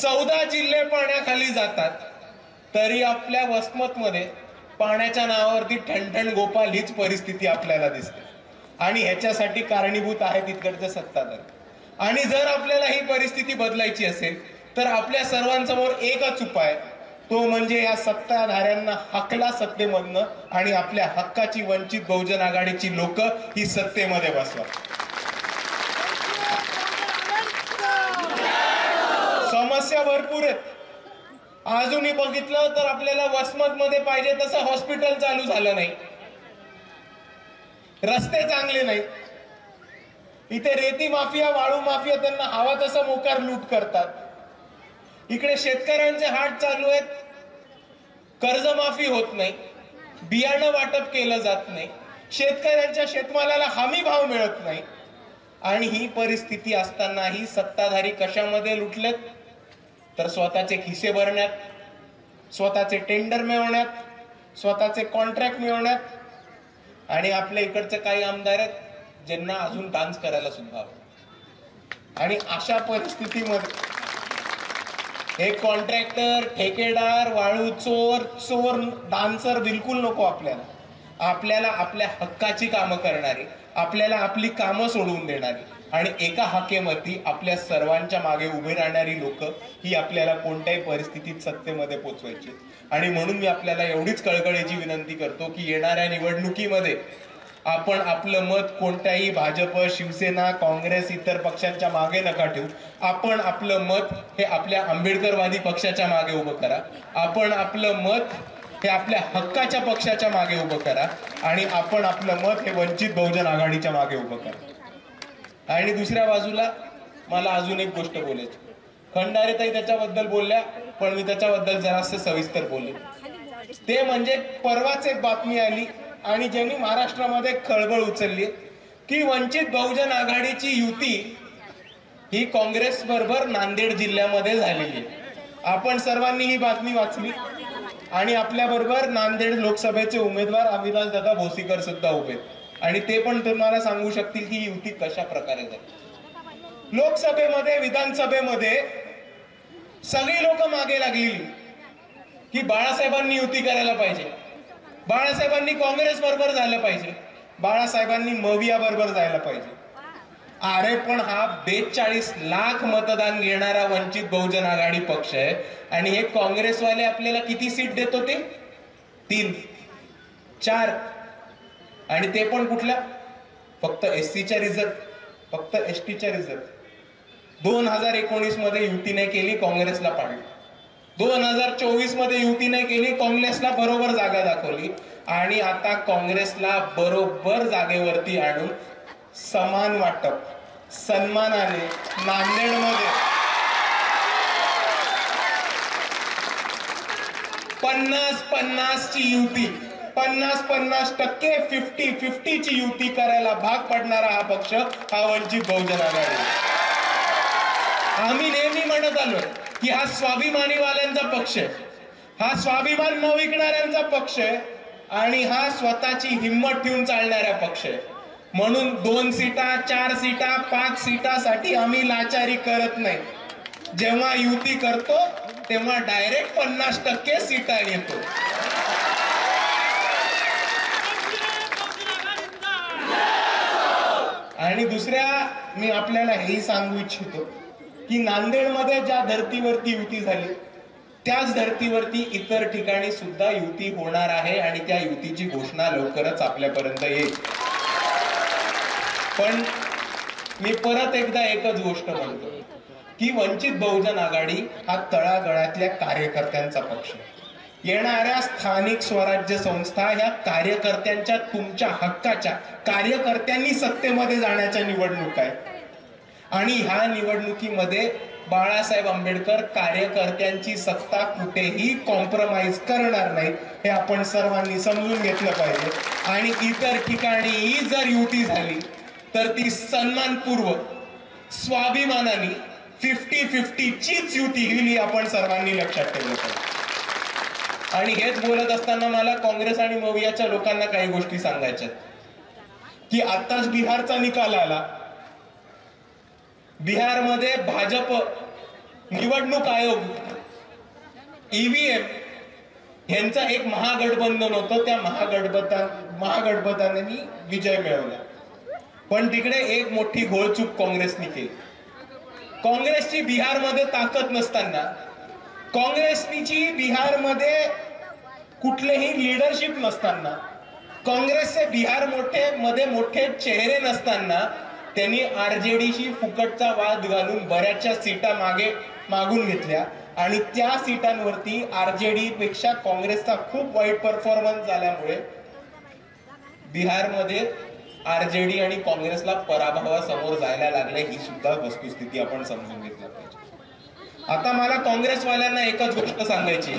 14 जिल्हे पाण्याखाली जातात, तरी आपल्या वसमतमध्ये पाण्याच्या नावावरती ठणठण गोपाल हीच परिस्थिती आपल्याला दिसते. आणि ह्याच्यासाठी कारणीभूत आहे तिकडचे सत्ताधारी. आणि जर आपल्याला ही परिस्थिती बदलायची असेल तर आपल्या सर्वांसमोर एकच उपाय, तो म्हणजे या सत्ताधाऱ्यांना हाकला सत्तेमधनं आणि आपल्या हक्काची वंचित बहुजन आघाडीची लोक ही सत्तेमध्ये बसवा. समस्या भरपूर आहेत. अजूनही बघितलं तर आपल्याला वसमत मध्ये पाहिजे तसं हॉस्पिटल चालू झालं नाही, रस्ते चांगले नाहीत, इथे रेती माफिया वाळू माफिया त्यांना हवा तसं मोकार लूट करतात. इकडे शेतकऱ्यांचे हाट चालू आहेत, कर्जमाफी होत नाही, बियाणं वाटप केलं जात नाही, शेतकऱ्यांच्या शेतमालाला हमी भाव मिळत नाही. आणि ही परिस्थिती असतानाही सत्ताधारी कशामध्ये लुटलेत तर स्वतःचे खिसे भरण्यात, स्वतःचे टेंडर मिळवण्यात, स्वतःचे कॉन्ट्रॅक्ट मिळवण्यात. आणि आपल्या इकडचे काही आमदार आहेत ज्यांना अजून डान्स करायला सुद्धा आवडतं. आणि अशा परिस्थितीमध्ये हे कॉन्ट्रॅक्टर, ठेकेदार, वाळू चोर, चोर, डान्सर बिलकुल नको आपल्याला. आपल्याला आपल्या हक्काची कामं करणारी, आपल्याला आपली कामं सोडवून देणारी आणि एका हाकेवरती आपल्या सर्वांच्या मागे उभे राहणारी लोक ही आपल्याला कोणत्याही परिस्थितीत सत्तेमध्ये पोचवायची. आणि म्हणून मी आपल्याला एवढीच कळकळीची विनंती करतो की येणाऱ्या निवडणुकीमध्ये आपण आपलं मत कोणत्याही भाजप, शिवसेना, काँग्रेस, इतर पक्षांच्या मागे नका ठेवू. आपण आपलं मत हे आपल्या आंबेडकरवादी पक्षाच्या मागे उभं करा. आपण आपलं मत हे आपल्या हक्काच्या पक्षाच्या मागे उभं करा. आणि आपण आपलं मत हे वंचित बहुजन आघाडीच्या मागे उभं करा. आणि दुसऱ्या बाजूला मला अजून एक गोष्ट बोलायची. खंडारेताई त्याच्याबद्दल बोलल्या, पण मी त्याच्याबद्दल जरासं सविस्तर बोलले. ते म्हणजे परवाच एक बातमी आली आणि ज्यांनी महाराष्ट्रामध्ये खळबळ उचलली की वंचित बहुजन आघाडीची युती ही काँग्रेस बरोबर नांदेड जिल्ह्यामध्ये झालेली आहे. आपण सर्वांनी ही बातमी वाचली आणि आपल्या बरोबर नांदेड लोकसभेचे उमेदवार अविनाश दादा भोसीकर सुद्धा उभे आणि ते पण तुम्हाला सांगू शकतील की युती कशा प्रकारे झाली. लोकसभेमध्ये, विधानसभेमध्ये सगळी लोक मागे लागलेली की बाळासाहेबांनी युती करायला पाहिजे, बाळासाहेबांनी काँग्रेस बरोबर झालं पाहिजे, बाळासाहेबांनी मविया बरोबर जायला पाहिजे. अरे पण हा 42 लाख मतदान घेणारा वंचित बहुजन आघाडी पक्ष आहे आणि हे काँग्रेसवाले आपल्याला किती सीट देत होते? 3, 4. आणि ते पण कुठल्या? फक्त एससीच्या रिझर्व, फक्त एसटीच्या रिझर्व. 2019 मध्ये युती नाही केली, काँग्रेसला पाडली. 2024 मध्ये युती नाही केली, काँग्रेसला बरोबर जागा दाखवली. आणि आता काँग्रेसला बरोबर जागेवरती आणून समान वाटप सन्मानाने नांदेडमध्ये 50-50 ची युती, 50-50% 50-50 ची युती करायला भाग पडणारा हा पक्ष हा वंचित बहुजन आघाडी. आम्ही नेहमी म्हणत आलोय की हा स्वाभिमानीवाल्यांचा पक्ष आहे, हा स्वाभिमान न विकणाऱ्यांचा पक्ष आहे आणि हा स्वतःची हिंमत ठेवून चालणारा पक्ष आहे. म्हणून 2 सीटा, 4 सीटा, 5 सीटासाठी आम्ही लाचारी करत नाही. जेव्हा युती करतो तेव्हा डायरेक्ट 50% सीटा येतो. आणि दुसऱ्या मी आपल्याला हेही सांगू इच्छितो की नांदेडमध्ये ज्या धर्तीवरती युती झाली त्याच धर्तीवरती इतर ठिकाणी सुद्धा युती होणार आहे आणि त्या युतीची घोषणा लवकरच आपल्यापर्यंत येईल. पण मी परत एकदा एकच गोष्ट म्हणतो की वंचित बहुजन आघाडी हा तळागाळातल्या कार्यकर्त्यांचा पक्ष. येणाऱ्या स्थानिक स्वराज्य संस्था ह्या कार्यकर्त्यांच्या, तुमच्या हक्काच्या कार्यकर्त्यांनी सत्तेमध्ये जाण्याच्या निवडणूक आहे. आणि ह्या निवडणुकीमध्ये बाळासाहेब आंबेडकर कार्यकर्त्यांची सत्ता कुठेही कॉम्प्रोमाइज करणार नाही हे आपण सर्वांनी समजून घेतलं पाहिजे. आणि इतर ठिकाणी जर युती झाली तर ती सन्मानपूर्वक स्वाभिमानाने 50-50 चीच युती होईल आपण सर्वांनी लक्षात ठेवलं पाहिजे. आणि हेच बोलत असताना मला काँग्रेस आणि मवियाच्या लोकांना काही गोष्टी सांगायच्या की आताच बिहारचा निकाल आला. बिहारमध्ये भाजप निवडणूक आयोग ईव्हीएम यांचा एक महागठबंधन होतं, त्या महागठबंधनाने विजय मिळवला. पण तिकडे एक मोठी घोळचूक काँग्रेसने केली. काँग्रेसची बिहारमध्ये ताकद नसताना, काँग्रेसची बिहारमध्ये कुठलेही लीडरशिप नसताना, काँग्रेसचे बिहार मध्ये मोठे चेहरे नसताना त्यांनी आरजेडीशी फुकटचा वाद घालून बऱ्याचशा सीटा मागून घेतल्या आणि त्या सीटांवरती आरजेडी पेक्षा काँग्रेसचा खूप वाईट परफॉर्मन्स झाल्यामुळे बिहारमध्ये आरजेडी आणि काँग्रेसला पराभवासमोर जायला लागले. ही सुद्धा वस्तुस्थिती आपण समजून घेतली पाहिजे. आता मला काँग्रेसवाल्यांना एकच गोष्ट सांगायची,